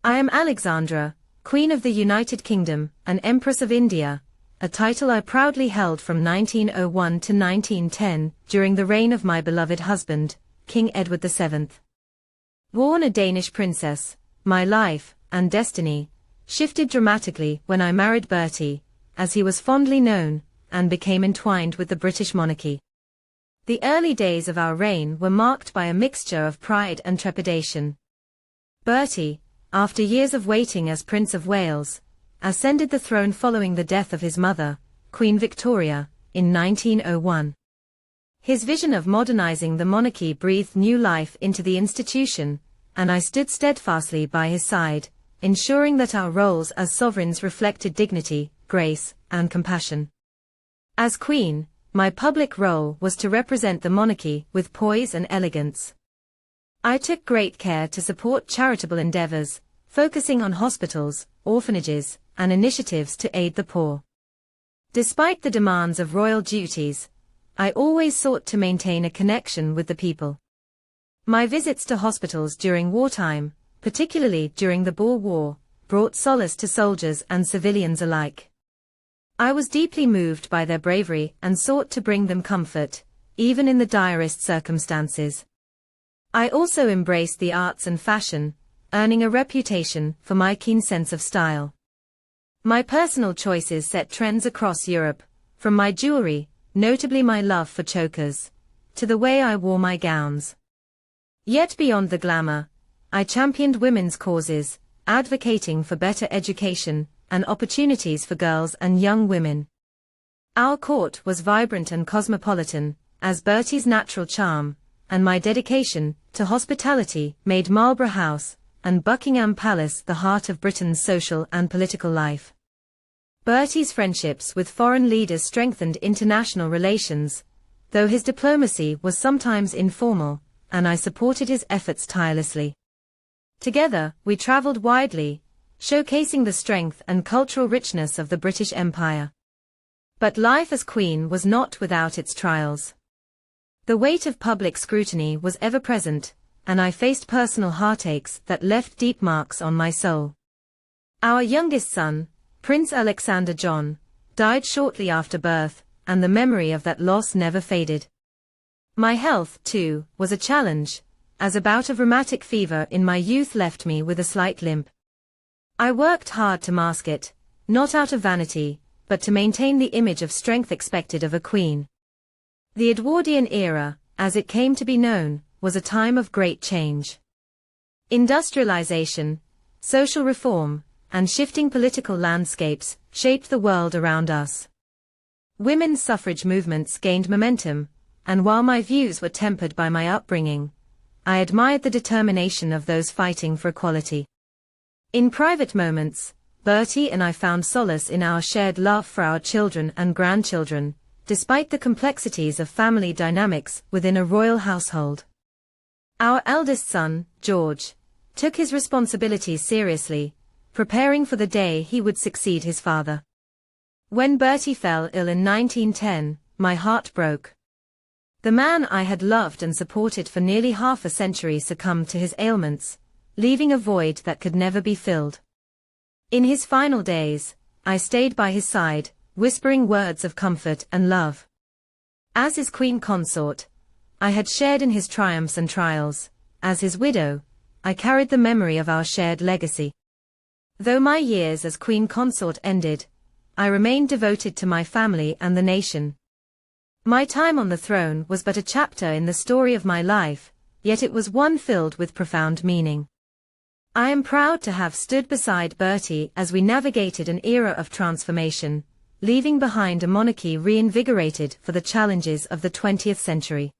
I am Alexandra, Queen of the United Kingdom, and Empress of India, a title I proudly held from 1901 to 1910 during the reign of my beloved husband, King Edward VII. Born a Danish princess, my life and destiny shifted dramatically when I married Bertie, as he was fondly known, and became entwined with the British monarchy. The early days of our reign were marked by a mixture of pride and trepidation. Bertie, after years of waiting as Prince of Wales, ascended the throne following the death of his mother, Queen Victoria, in 1901. His vision of modernizing the monarchy breathed new life into the institution, and I stood steadfastly by his side, ensuring that our roles as sovereigns reflected dignity, grace, and compassion. As Queen, my public role was to represent the monarchy with poise and elegance. I took great care to support charitable endeavors, focusing on hospitals, orphanages, and initiatives to aid the poor. Despite the demands of royal duties, I always sought to maintain a connection with the people. My visits to hospitals during wartime, particularly during the Boer War, brought solace to soldiers and civilians alike. I was deeply moved by their bravery and sought to bring them comfort, even in the direst circumstances. I also embraced the arts and fashion, earning a reputation for my keen sense of style. My personal choices set trends across Europe, from my jewelry, notably my love for chokers, to the way I wore my gowns. Yet beyond the glamour, I championed women's causes, advocating for better education and opportunities for girls and young women. Our court was vibrant and cosmopolitan, as Bertie's natural charm and my dedication to hospitality made Marlborough House and Buckingham Palace the heart of Britain's social and political life. Bertie's friendships with foreign leaders strengthened international relations, though his diplomacy was sometimes informal, and I supported his efforts tirelessly. Together, we traveled widely, showcasing the strength and cultural richness of the British Empire. But life as Queen was not without its trials. The weight of public scrutiny was ever present, and I faced personal heartaches that left deep marks on my soul. Our youngest son, Prince Alexander John, died shortly after birth, and the memory of that loss never faded. My health, too, was a challenge, as a bout of rheumatic fever in my youth left me with a slight limp. I worked hard to mask it, not out of vanity, but to maintain the image of strength expected of a queen. The Edwardian era, as it came to be known, was a time of great change. Industrialization, social reform, and shifting political landscapes shaped the world around us. Women's suffrage movements gained momentum, and while my views were tempered by my upbringing, I admired the determination of those fighting for equality. In private moments, Bertie and I found solace in our shared love for our children and grandchildren, despite the complexities of family dynamics within a royal household. Our eldest son, George, took his responsibilities seriously, preparing for the day he would succeed his father. When Bertie fell ill in 1910, my heart broke. The man I had loved and supported for nearly half a century succumbed to his ailments, leaving a void that could never be filled. In his final days, I stayed by his side, whispering words of comfort and love. As his queen consort, I had shared in his triumphs and trials. As his widow, I carried the memory of our shared legacy. Though my years as queen consort ended, I remained devoted to my family and the nation. My time on the throne was but a chapter in the story of my life, yet it was one filled with profound meaning. I am proud to have stood beside Bertie as we navigated an era of transformation, leaving behind a monarchy reinvigorated for the challenges of the 20th century.